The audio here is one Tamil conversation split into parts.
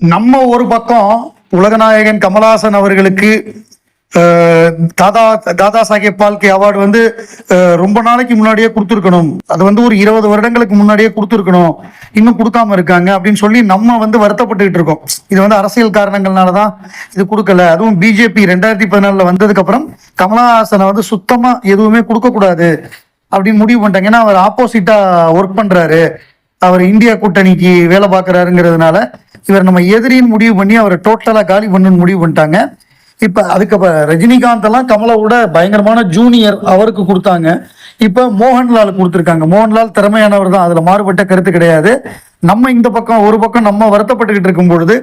நம்ம ஒரு பக்கம் உலகநாயகன் கமலஹாசன் அவர்களுக்கு தாதா தாதா சாஹேப் பால்கே அவார்டு வந்து ரொம்ப நாளைக்கு முன்னாடியே கொடுத்துருக்கணும். அது வந்து ஒரு 20 வருடங்களுக்கு முன்னாடியே கொடுத்துருக்கணும், இன்னும் கொடுக்காம இருக்காங்க அப்படின்னு சொல்லி நம்ம வந்து வருத்தப்பட்டுக்கிட்டு இருக்கோம். இது வந்து அரசியல் காரணங்கள்னால தான் இது கொடுக்கல. அதுவும் பிஜேபி 2014 வந்ததுக்கு அப்புறம் கமலஹாசனை வந்து சுத்தமா எதுவுமே கொடுக்கக்கூடாது அப்படின்னு முடிவு பண்ணிட்டாங்க. ஏன்னா அவர் ஆப்போசிட்டா ஒர்க் பண்றாரு, அவர் இந்தியா கூட்டணிக்கு வேலை பார்க்கறாருங்கிறதுனால இவர் நம்ம எதிரின்னு முடிவு பண்ணி அவரை டோட்டலா காலி பண்ணணும்னு முடிவு பண்ணிட்டாங்க. இப்ப அதுக்கப்புறம் ரஜினிகாந்த் எல்லாம் கமலாவோட பயங்கரமான ஜூனியர், அவருக்கு கொடுத்தாங்க. இப்ப மோகன்லால் கொடுத்துருக்காங்க. மோகன்லால் திறமையானவர் தான், அதுல மாறுபட்ட கருத்து கிடையாது. நம்ம இந்த பக்கம் ஒரு பக்கம் நம்ம வருத்தப்பட்டுக்கிட்டு இருக்கும் பொழுது,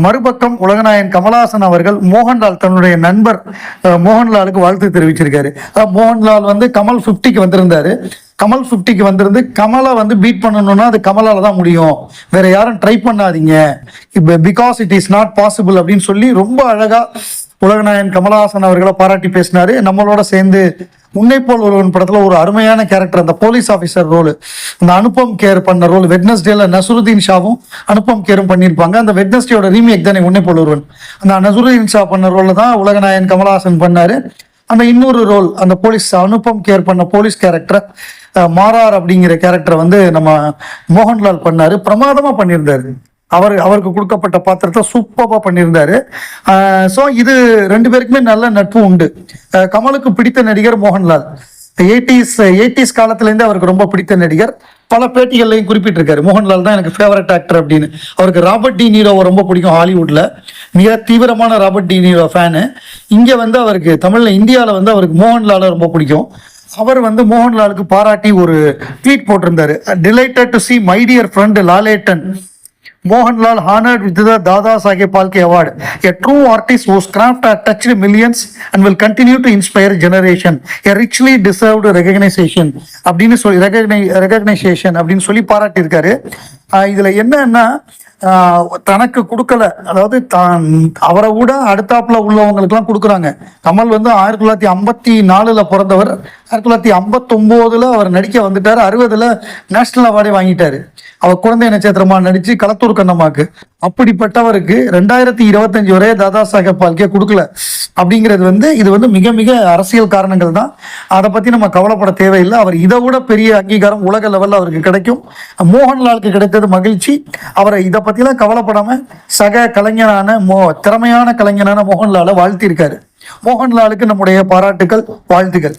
மறுபக்கம் உலகநாயகன் கமலஹாசன் அவர்கள் மோகன்லால் தன்னுடைய நண்பர் மோகன்லாலுக்கு வாழ்த்து தெரிவிச்சிருக்காரு. மோகன்லால் வந்து கமல் 50க்கு வந்திருந்தாரு. கமல் 50க்கு வந்திருந்து கமலை வந்து பீட் பண்ணணும்னா அது கமலால தான் முடியும், வேற யாரும் ட்ரை பண்ணாதீங்க, because it is not possible அப்படின்னு சொல்லி ரொம்ப அழகா உலகநாயகன் கமலஹாசன் அவர்களை பாராட்டி பேசினாரு. நம்மளோட சேர்ந்து உன்னை போல் ஒருவன் படத்துல ஒரு அருமையான கேரக்டர், அந்த போலீஸ் ஆஃபீஸர் ரோல், அந்த அனுபம் கேர் பண்ண ரோல், வெட்னஸ்டேல நசுருதீன் ஷாவும் அனுபம் கேரும் பண்ணியிருப்பாங்க. அந்த வெட்னஸ்டேயோட ரீமேக் தானே உன்னை போல் ஒருவன். அந்த நசுருதீன் ஷா பண்ண ரோல தான் உலகநாயகன் கமலஹாசன் பண்ணாரு. அந்த இன்னொரு ரோல், அந்த போலீஸ் அனுபம் கேர் பண்ண போலீஸ் கேரக்டர் மாறார் அப்படிங்கிற கேரக்டரை வந்து நம்ம மோகன்லால் பண்ணாரு. பிரமாதமா பண்ணியிருந்தாரு. அவருக்கு கொடுக்கப்பட்ட பாத்திரத்தை சூப்பராக பண்ணியிருந்தாரு. ஸோ இது ரெண்டு பேருக்குமே நல்ல நட்பு உண்டு. கமலுக்கு பிடித்த நடிகர் மோகன்லால். 80s காலத்துலேருந்து அவருக்கு ரொம்ப பிடித்த நடிகர். பல பேட்டிகள்லையும் குறிப்பிட்டிருக்காரு, மோகன்லால் தான் எனக்கு ஃபேவரட் ஆக்டர் அப்படின்னு. அவருக்கு ராபர்ட் டி நீரோவை ரொம்ப பிடிக்கும். ஹாலிவுட்ல மிக தீவிரமான ராபர்ட் டி நீரோ ஃபேனு. இங்கே வந்து அவருக்கு தமிழில் இந்தியாவில் வந்து அவருக்கு மோகன்லாலை ரொம்ப பிடிக்கும். அவர் வந்து மோகன்லாலுக்கு பாராட்டி ஒரு ட்வீட் போட்டிருந்தாரு. Delighted to see my dear friend Lalettan Mohanlal honored with the Dada Saheb Phalke Award, a true artist whose craft has touched millions and will continue to inspire generation, a richly deserved recognition அப்படின்னு சொல்லி ரெகக்னைசேஷன் அப்படின்னு சொல்லி பாராட்டியிருக்காரு. இதுல என்னன்னா, தனக்கு கொடுக்கல, அதாவது தான் அவரை விட அடுத்தாப்புல உள்ளவங்களுக்குலாம் கொடுக்குறாங்க. கமல் வந்து 1954 பிறந்தவர், 1959 அவர் நடிக்க வந்துட்டாரு. 60 நேஷனல் அவார்டே வாங்கிட்டாரு. அவர் குழந்தை நட்சத்திரமா நடிச்சு களத்தூர் கண்ணம்மாக்கு. அப்படிப்பட்டவருக்கு 2025 வரை தாதா சாஹேப் பால்கே கொடுக்கல அப்படிங்கிறது வந்து இது வந்து மிக மிக அரசியல் காரணங்கள் தான். அதை பத்தி நம்ம கவலைப்பட தேவையில்லை. அவர் இதை விட பெரிய அங்கீகாரம் உலக லெவல்ல அவருக்கு கிடைக்கும். மோகன்லாலுக்கு கிடைத்தது மகிழ்ச்சி. அவரை இதை பத்திலாம் கவலைப்படாம சக கலைஞரான திறமையான கலைஞரான மோகன்லாலை வாழ்த்தியிருக்காரு. மோகன்லாலுக்கு நம்முடைய பாராட்டுகள், வாழ்த்துக்கள்.